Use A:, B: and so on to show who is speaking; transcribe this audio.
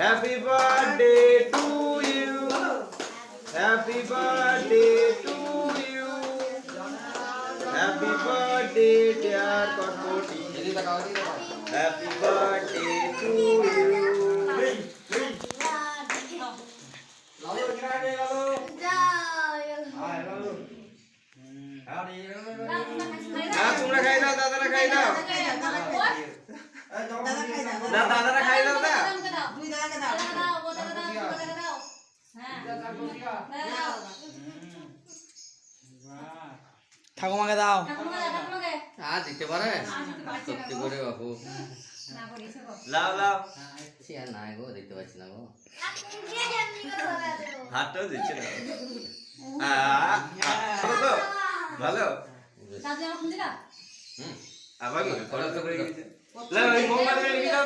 A: Happy birthday to you, happy birthday to you, happy birthday dear Kotkoti, happy birthday to you. তোমরা খাই দাও, দাদারা খাই দাও, দাদারা খাই দাও।
B: ঠাকুমাকে দাও।
C: দিতে পারে সত্যি করে বাবু,
A: লাও লাও,
C: আর নাই গো, দেখতে পাচ্ছি না গো,
A: হাতটাও দিচ্ছে না। ভালো আবার মোমবাতি রেখে দাও।